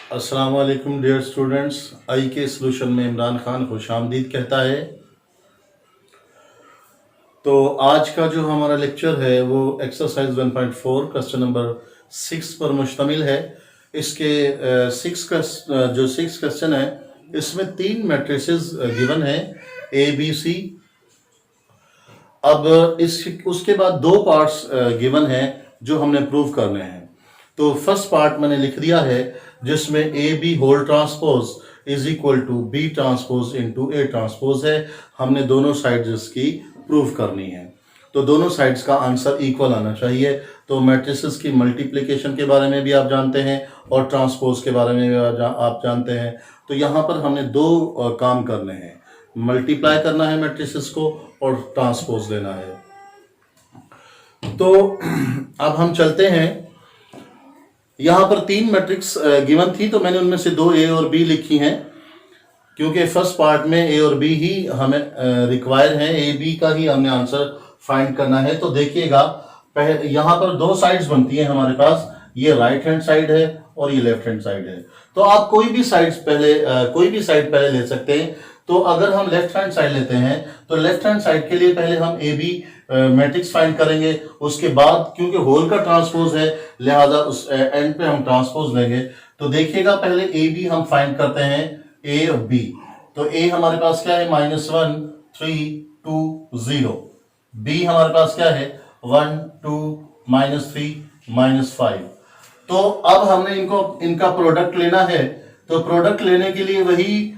अस्सलाम वालेकुम dear students. आई के सॉल्यूशन में इमरान खान खुशामदीद कहता है। तो आज का जो हमारा लेक्चर है वो एक्सरसाइज 1.4 क्वेश्चन नंबर 6 पर मुश्तमिल है। इसके जो 6 क्वेश्चन है इसमें 3 मैट्रिसेस गिवन है ए बी सी। अब उसके बाद 2 पार्ट्स गिवन है जो हमने प्रूव करने हैं। तो फर्स्ट पार्ट मैंने लिख दिया है जिसमें A B whole transpose is equal to B transpose into A transpose है। हमने दोनों साइड्स इसकी प्रूव करनी है। तो दोनों साइड्स का आंसर इक्वल आना चाहिए। तो मैट्रिसेस की मल्टीप्लिकेशन के बारे में भी आप जानते हैं और ट्रांसपोज के बारे में भी आप जानते हैं। तो यहाँ पर हमने 2 काम करने हैं, मल्टीप्लाई करना है मैट्रिसेस को और ट्रांसपोज लेना है। तो अब हम चलते हैं। यहाँ पर 3 मैट्रिक्स गिवन थी तो मैंने उनमें से 2 ए और बी लिखी हैं क्योंकि फर्स्ट पार्ट में ए और बी ही हमें रिक्वायर है। ए बी का ही हमने आंसर फाइंड करना है। तो देखिएगा यहाँ पर 2 साइड्स बनती हैं हमारे पास, ये राइट हैंड साइड है और ये लेफ्ट हैंड साइड है। तो आप कोई भी साइड पहले ले सकते हैं। तो अगर हम लेफ्ट हैंड साइड लेते हैं तो लेफ्ट हैंड साइड के लिए पहले हम ए बी मैट्रिक्स फाइंड करेंगे। उसके बाद क्योंकि होल का ट्रांसपोज है लिहाजा उस एंड पे हम ट्रांसपोज लेंगे। तो देखिएगा पहले ए बी हम फाइंड करते हैं, ए और बी। तो ए हमारे पास क्या है -1 3 2 0। बी हमारे पास क्या है 1 2 -3 -5। तो अब हमने इनका प्रोडक्ट लेना है। तो प्रोडक्ट लेने के लिए वही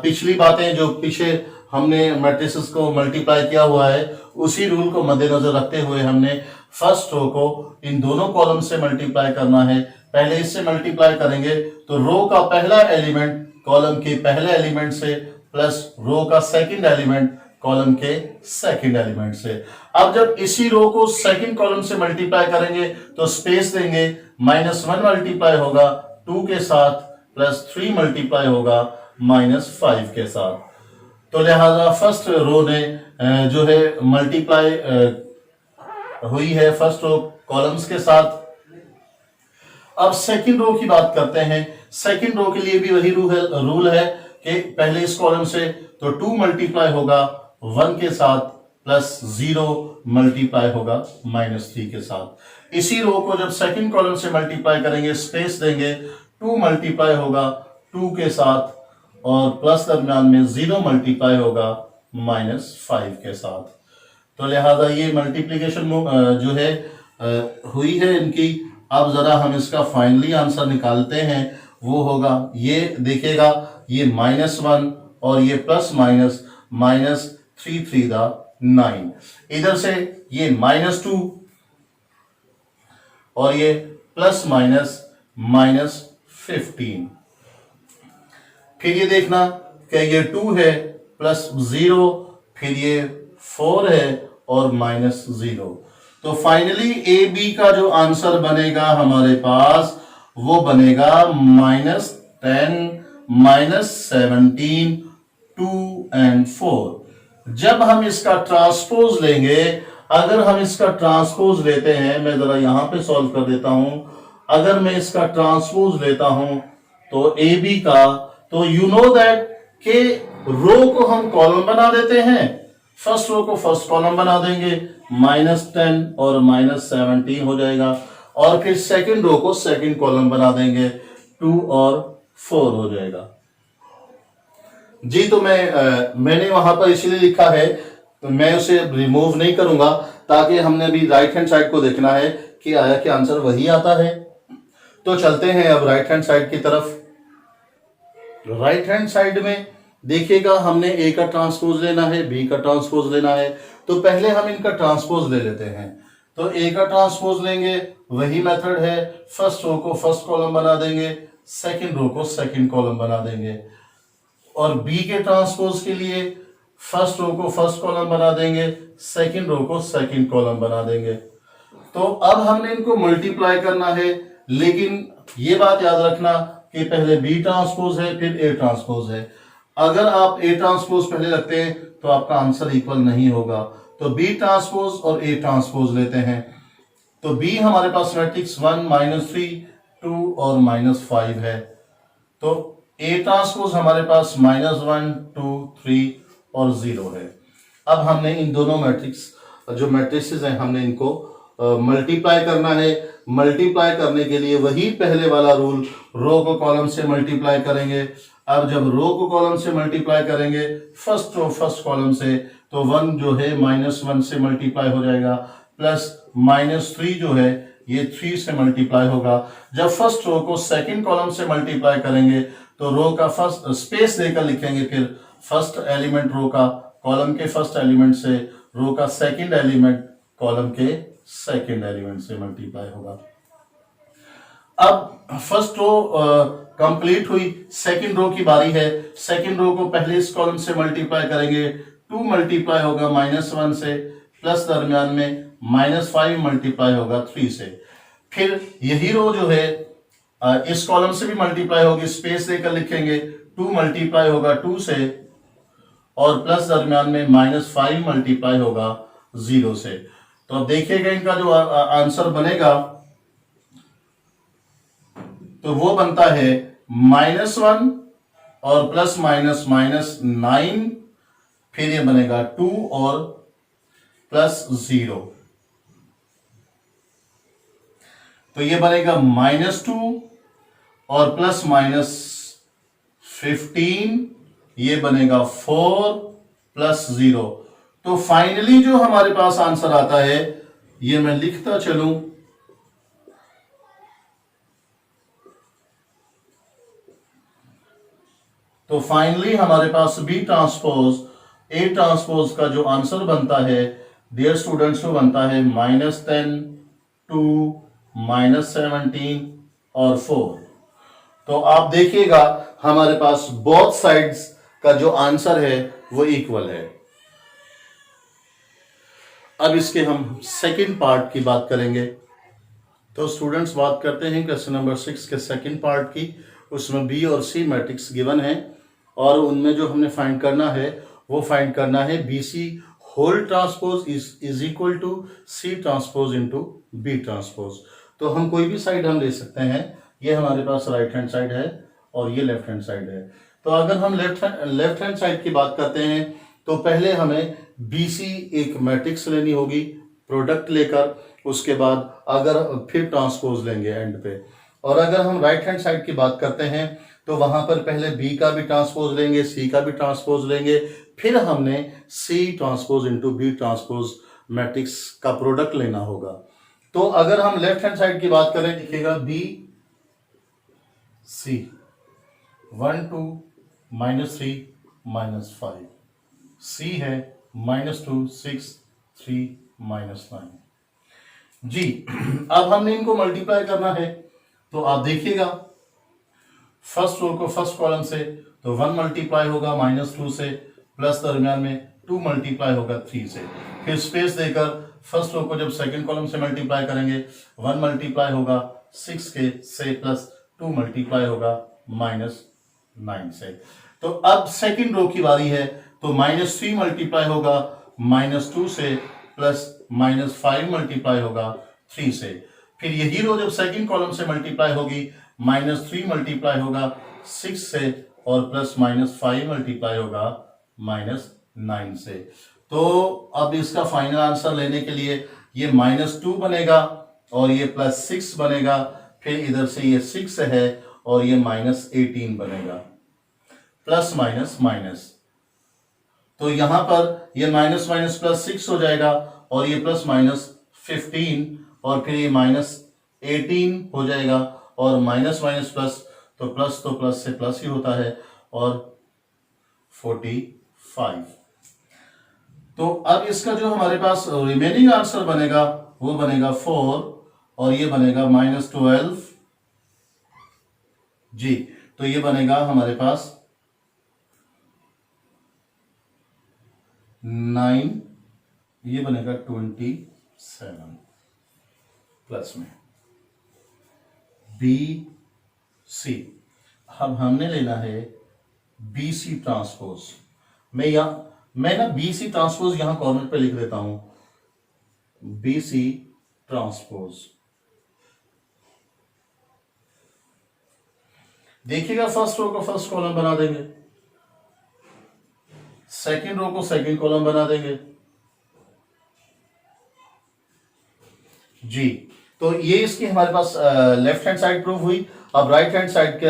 पिछली बातें जो पीछे हमने मैट्रिसेस को मल्टीप्लाई किया हुआ है उसी रूल को मद्देनजर रखते हुए हमने फर्स्ट रो को इन दोनों कॉलम से मल्टीप्लाई करना है। पहले इससे मल्टीप्लाई करेंगे तो रो का पहला एलिमेंट कॉलम के पहले एलिमेंट से प्लस रो का सेकंड एलिमेंट कॉलम के सेकंड एलिमेंट से। अब जब इसी रो को सेकंड कॉलम से मल्टीप्लाई करेंगे तो स्पेस देंगे, -1 मल्टीप्लाई होगा 2 के साथ प्लस 3 मल्टीप्लाई होगा -5 के साथ। तो लिहाजा फर्स्ट रो ने जो है मल्टीप्लाई हुई है फर्स्ट रो कॉलम्स के साथ। अब सेकंड रो की बात करते हैं। सेकंड रो के लिए भी वही रूल है कि पहले इस कॉलम से तो 2 मल्टीप्लाई होगा 1 के साथ प्लस 0 मल्टीप्लाई होगा -3 के साथ। इसी रो को जब सेकंड कॉलम से मल्टीप्लाई करेंगे स्पेस देंगे, 2 मल्टीप्लाई होगा 2 के साथ और प्लस दरम्यान में 0 मल्टीप्लाई होगा -5 के साथ। तो लिहाजा ये मल्टीप्लिकेशन जो है हुई है इनकी। अब जरा हम इसका फाइनली आंसर निकालते हैं। वो होगा ये देखिएगा, ये -1 और ये प्लस माइनस -3 3 9। इधर से ये -2 और ये प्लस -15। फिर ये देखना कि ये 2 है प्लस 0, फिर ये 4 है और -0। तो फाइनली ए बी का जो आंसर बनेगा हमारे पास वो बनेगा -10 -17 2 और 4। जब हम इसका ट्रांसपोज लेंगे, अगर हम इसका ट्रांसपोज लेते हैं, मैं जरा यहां पे सॉल्व कर देता हूं। अगर मैं इसका ट्रांसपोज लेता हूं तो ए बी का, तो यू नो दैट के रो को हम कॉलम बना देते हैं। फर्स्ट रो को फर्स्ट कॉलम बना देंगे, -10 और -17 हो जाएगा। और फिर सेकंड रो को सेकंड कॉलम बना देंगे, 2 और 4 हो जाएगा। जी तो मैंने वहां पर इसलिए लिखा है, तो मैं उसे रिमूव नहीं करूंगा ताकि हमने अभी राइट हैंड साइड को देखना है कि आया कि आंसर वही आता है। तो चलते हैं अब राइट हैंड साइड की तरफ। राइट हैंड साइड में देखिएगा हमने ए का ट्रांसपोज लेना है, बी का ट्रांसपोज लेना है। तो पहले हम इनका ट्रांसपोज ले लेते हैं। तो ए का ट्रांसपोज लेंगे, वही मेथड है, फर्स्ट रो को फर्स्ट कॉलम बना देंगे, सेकंड रो को सेकंड कॉलम बना देंगे। और बी के ट्रांसपोज के लिए फर्स्ट रो को फर्स्ट कॉलम बना देंगे, सेकंड रो को सेकंड कॉलम बना देंगे। तो अब हमने इनको मल्टीप्लाई करना है, लेकिन ये बात याद रखना कि पहले बी ट्रांसपोज है फिर ए ट्रांसपोज है। अगर आप ए ट्रांसपोज पहले रखते हैं तो आपका आंसर इक्वल नहीं होगा। तो बी ट्रांसपोज और ए ट्रांसपोज लेते हैं। तो बी हमारे पास मैट्रिक्स 1 -3 2 और -5 है। तो ए ट्रांसपोज हमारे पास -1 2 3 और 0 है। अब हमने इन दोनों मैट्रिक्स जो मैट्रिसेस हैं हमने इनको मल्टीप्लाई करना है। मल्टीप्लाई करने के लिए वही पहले वाला रूल, रो को कॉलम से मल्टीप्लाई करेंगे। अब जब रो को कॉलम से मल्टीप्लाई करेंगे फर्स्ट रो फर्स्ट कॉलम से, तो 1 जो है -1 से मल्टीप्लाई हो जाएगा, प्लस -3 जो है ये 3 से मल्टीप्लाई होगा। जब फर्स्ट रो को सेकंड कॉलम से मल्टीप्लाई करेंगे तो रो का फर्स्ट स्पेस देकर लिखेंगे, फिर फर्स्ट एलिमेंट रो का कॉलम के फर्स्ट एलिमेंट से, रो का सेकंड एलिमेंट कॉलम के सेकंड एलिमेंट से मल्टीप्लाई होगा। अब फर्स्ट रो कंप्लीट हुई, सेकंड रो की बारी है। सेकंड रो को पहले इस कॉलम से मल्टीप्लाई करेंगे, 2 मल्टीप्लाई होगा -1 से, प्लस दरमियान में -5 मल्टीप्लाई होगा 3 से। फिर यही रो जो है इस कॉलम से भी मल्टीप्लाई होगी, स्पेस देकर लिखेंगे, 2 मल्टीप्लाई होगा 2 से, और प्लस दरमियान में -5 मल्टीप्लाई होगा 0 से। तो अब देखिएगा इनका जो आंसर बनेगा तो वो बनता है -1 और प्लस माइनस -9, फिर ये बनेगा 2 और प्लस 0, तो ये बनेगा -2 और प्लस -15, ये बनेगा 4 प्लस 0। तो फाइनली जो हमारे पास आंसर आता है, ये मैं लिखता चलूं, तो फाइनली हमारे पास बी ट्रांसपोज ए ट्रांसपोज का जो आंसर बनता है डियर स्टूडेंट्स, वो बनता है -10 2 -17 और 4। तो आप देखिएगा हमारे पास बोथ साइड्स का जो आंसर है वो इक्वल है। अब इसके हम सेकंड पार्ट की बात करेंगे। तो स्टूडेंट्स बात करते हैं क्वेश्चन नंबर 6 के सेकंड पार्ट की। उसमें बी और सी मैट्रिक्स गिवन है और उनमें जो हमने फाइंड करना है वो फाइंड करना है B C whole transpose is equal to C transpose into B transpose. तो हम कोई भी साइड हम ले सकते हैं, ये हमारे पास राइट हैंड साइड है और ये लेफ्ट हैंड साइड है। तो अगर हम लेफ्ट हैंड साइड की बात करते हैं तो पहले हमें बी सी एक मैट्रिक्स लेनी होगी प्रोडक्ट लेकर, उसके बाद अगर फिर ट्रांसपोज लेंगे एंड पे। और अगर हम राइट हैंड साइड की बात करते हैं तो वहां पर पहले बी का भी ट्रांसपोज लेंगे, सी का भी ट्रांसपोज लेंगे, फिर हमने C transpose into B transpose matrix का प्रोडक्ट लेना होगा। तो अगर हम लेफ्ट हैंड साइड की बात करें, लिखिएगा बी सी 1 2 -3 -5, सी है -2 6 3 -9। जी अब हमने इनको मल्टीप्लाई करना है, तो आप देखिएगा फर्स्ट रो को फर्स्ट कॉलम से तो 1 मल्टीप्लाई होगा -2 से, प्लस दरमियान में 2 मल्टीप्लाई होगा 3 से, फिर स्पेस देकर फर्स्ट रो को जब सेकंड कॉलम से मल्टीप्लाई करेंगे 1 मल्टीप्लाई होगा 6 के से, प्लस 2 मल्टीप्लाई होगा -9 से। तो अब सेकंड रो की बारी है, तो -3 मल्टीप्लाई होगा -2 से, प्लस -5 मल्टीप्लाई होगा 3 से। फिर यही रो जब सेकंड कॉलम से मल्टीप्लाई होगी -3 मल्टीप्लाई होगा 6 से, और प्लस -5 मल्टीप्लाई होगा -9 से। तो अब इसका फाइनल आंसर लेने के लिए ये -2 बनेगा और ये +6 बनेगा, फिर इधर से ये 6 है और ये -18 बनेगा, प्लस माइनस माइनस। तो यहां पर ये माइनस माइनस +6 हो जाएगा और ये +15 और फिर ये -18 हो जाएगा, और माइनस माइनस प्लस तो प्लस से प्लस ही होता है, और 45। तो अब इसका जो हमारे पास रिमेनिंग आंसर बनेगा वो बनेगा 4 और ये बनेगा -12। जी तो ये बनेगा हमारे पास 9, ये बनेगा 27 प्लस में बी सी। अब हमने लेना है बी सी ट्रांसपोज। मैं ना बी सी ट्रांसपोज यहां कॉर्नर पे लिख देता हूं, बी सी ट्रांसपोज। देखिएगा फर्स्ट रो को फर्स्ट कॉलम बना देंगे, सेकंड रो को सेकंड कॉलम बना देंगे जी। तो ये इसकी हमारे पास लेफ्ट हैंड साइड प्रूफ हुई। अब राइट हैंड साइड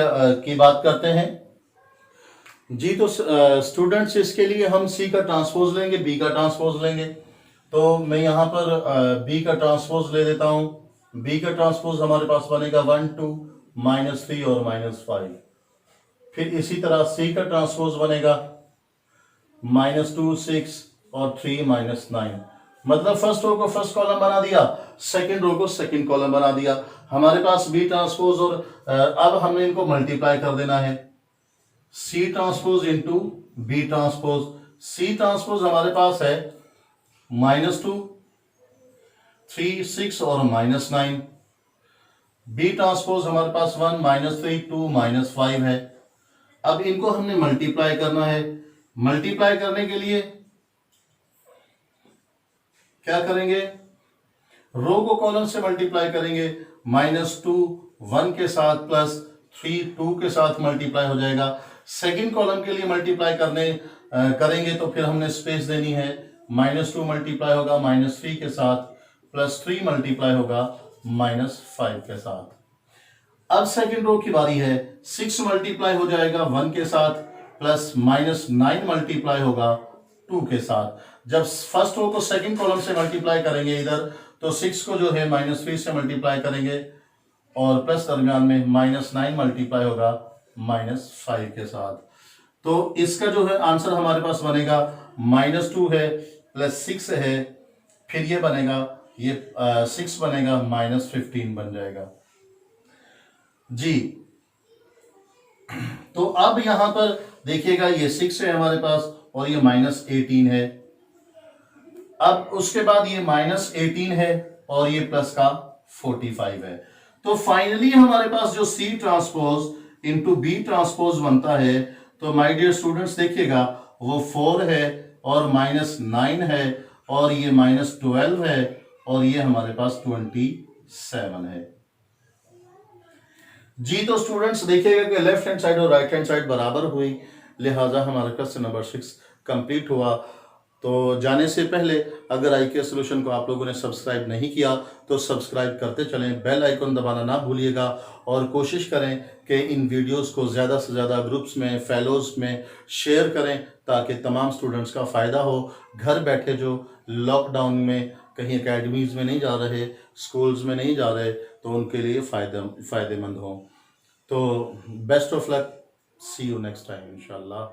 की बात करते हैं जी। तो स्टूडेंट्स इसके लिए हम सी का ट्रांसपोज लेंगे, बी का ट्रांसपोज लेंगे। तो मैं यहां पर बी का ट्रांसपोज ले देता हूं। बी का ट्रांसपोज हमारे पास बनेगा 1 2 -3 और -5। फिर इसी तरह सी का ट्रांसपोज बनेगा -2 6 और 3 -9। मतलब फर्स्ट रो को फर्स्ट कॉलम बना दिया, सेकंड रो को सेकंड कॉलम बना दिया। हमारे पास बी ट्रांसपोज और अब हमने इनको मल्टीप्लाई कर देना है, C transpose into B transpose. C transpose हमारे पास है -2 3 6 और -9। बी ट्रांसपोज हमारे पास 1 -3 2 -5 है। अब इनको हमने मल्टीप्लाई करना है। मल्टीप्लाई करने के लिए क्या करेंगे, रो को कॉलम से मल्टीप्लाई करेंगे। -2 1 के साथ प्लस 3 2 के साथ मल्टीप्लाई हो जाएगा। सेकंड कॉलम के लिए मल्टीप्लाई करेंगे तो फिर हमने स्पेस देनी है। -2 मल्टीप्लाई होगा -3 के साथ, +3 मल्टीप्लाई होगा -5 के साथ। अब सेकंड रो की बारी है। 6 मल्टीप्लाई हो जाएगा 1 के साथ, प्लस -9 मल्टीप्लाई होगा 2 के साथ। जब फर्स्ट रो को सेकंड कॉलम से मल्टीप्लाई करेंगे इधर, तो 6 को जो है -3 से मल्टीप्लाई करेंगे और प्लस दरमियान में -9 मल्टीप्लाई होगा -5 के साथ। तो इसका जो है आंसर हमारे पास बनेगा -2 है +6 है, फिर ये बनेगा, ये 6 बनेगा -15 बन जाएगा जी। तो अब यहां पर देखिएगा ये 6 है हमारे पास और ये -18 है। अब उसके बाद ये -18 है और ये प्लस का 45 है। तो फाइनली हमारे पास जो C transpose into B transpose बनता है, तो माय डियर स्टूडेंट्स देखिएगा वो 4 है और -9 है और ये -12 है और ये हमारे पास 27 है जी। तो स्टूडेंट्स देखिएगा कि लेफ्ट हैंड साइड और राइट हैंड साइड बराबर हुई, लिहाजा हमारा क्वेश्चन नंबर 6 कंप्लीट हुआ। तो जाने से पहले अगर IQ सॉल्यूशन को आप लोगों ने सब्सक्राइब नहीं किया तो सब्सक्राइब करते चलें, बेल आइकन दबाना ना भूलिएगा और कोशिश करें कि इन वीडियोस को ज़्यादा से ज़्यादा ग्रुप्स में, फेलोज में शेयर करें ताकि तमाम स्टूडेंट्स का फ़ायदा हो। घर बैठे जो लॉकडाउन में कहीं एकेडमीज़ में नहीं जा रहे, स्कूल्स में नहीं जा रहे, तो उनके लिए फ़ायदेमंद हो। तो best of luck, see you next time इंशाल्लाह।